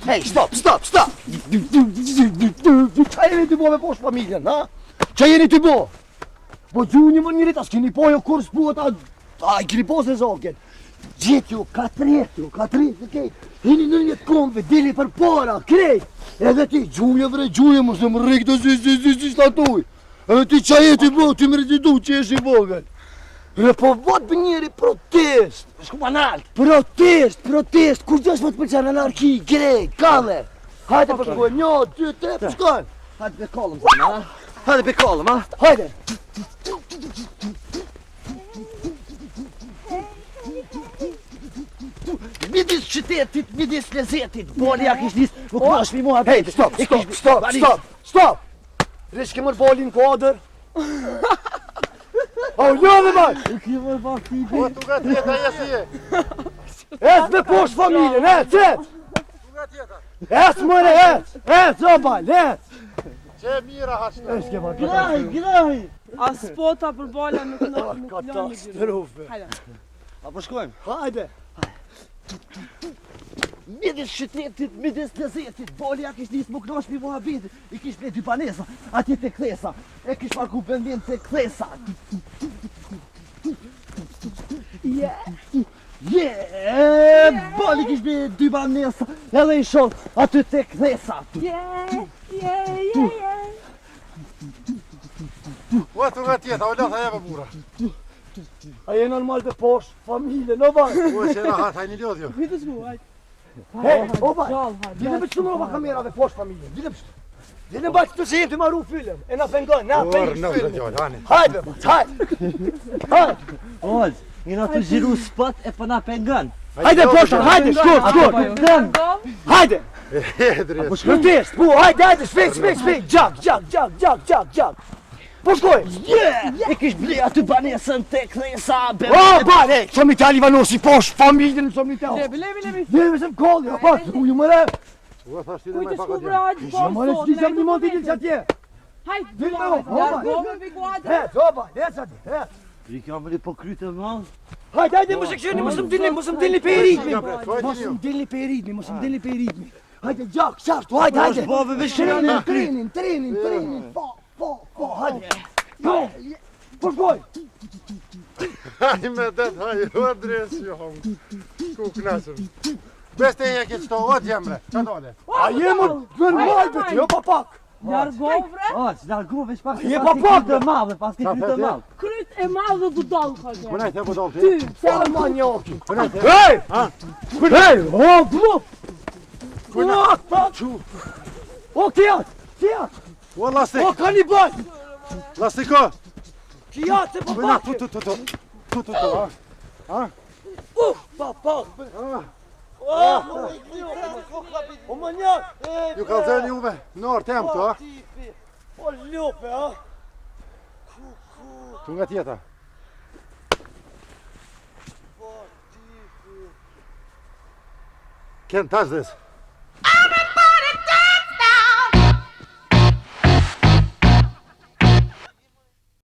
Hej, stop! Qa jeni të bo me poshtë familjen, ha? Qa jeni të bo? Po gjuni më njërit, as keni po jo kur s'puhet, a i keni po se zoken. Gjetë ju, katret, okej? Hini në njët komve, dili për para, krejt. Edhe ti, gjuje, mos në më rikë të statuj. Edhe ti qa jeti bo, ti më rritu që esh i vogël. E po vot për njeri protest. Shku ma nalt. Protest, kur gjosh më të përqen anarki, grej, kamer. Hajde për shkojnë, 1, 2, 3, për shkojnë. Hajde për kollëm, ha? Hajde për kollëm, ha? Hajde. Midis qytetit, midis lezetit, boli ja kish nis, më knash mi mua. Hej, stop. Rishke mër bolin kodër. O, ljove baj! O, tu ga tjeta jesi je. Es me poshtë familjen, et! Tu ga tjeta. Es mëre, et, zobal, et! Që mira hashtë. Eske ma Graj. A spota për bolla nuk lani. katastrofe. A po shkojmë? Hajde! Midis qytetit, midis lezetit, boli ja kish nis më knash mi muhabetit, i kish ble dy banesa, atje te kthesa, e kish marku vendin te kthesa. Boli kish ble dy banesa, edhe i shon aty te kthesa. O, tu ga tjeta, o lotha jeve bura. A je normal të poshtë, familje, në baj. O, që rahat, hajni lodhjo. Vitës mu, hajde. Hej, o baj, dile me qëtë nërova kamerave poshtë familje, dile me qëtë. Dile mbaj që të që jem të maru fyllem, e na pengon, na pengish Në fyllem. gjallë, hani. Hajde, hajde. Oz, jena të gjiru spot e për na pengon. Hajde poshtë, hajde, shkurt. Hajde. Hedri. Protest, po, hajde, shpejt, gjak. Po shkoj! E kish ble aty banesën te kthesa. O, bale, që mi tali vanosi poshtë familjen, që mi tali. Lebi. Leve se më kolli, a pas, u ju mëre. O, thash ti dhe Kujtë me shku paka tjetë. braq, Që mëre që ti që më një mund t'i dilë që atje. Hajde, Dilë me hajde, o, largove për kuadrë. Het, o, bale, het që atje, het. Rikja më li po kryte mal. Hajde, mos e këshirni, mos më dilni pe ritmi. Shkoj Mos ti më ju. dilni pe ritmi, Hajde, gjak, qartu, hajde. Bove me Trenin, po, hajde. Po shkoj. Haj me det, haj, o dres ju hong. Ku knasëm. Beste e ke qëto, o t'jemre, që dole? A jemë normal për ti, jo pa pak. Largovre, Oz, largove shpak Je pa pak të madhe, pas ke kryte madhe. kryt e madhe budal ka gjerë. Punaj te budol ti? Se ma njoki. Punaj te? Hej! Ha? Hej! O, glup! O, kjat! O, lastik, O, kanibal! lastiko! Kjat se pa Punaj, pak! tu, ha? Pa pak! O, më njak! Ju kalzoni juve, nërë tem këto, ha? O, lupe, ha? Tu nga tjeta. Ken tash this.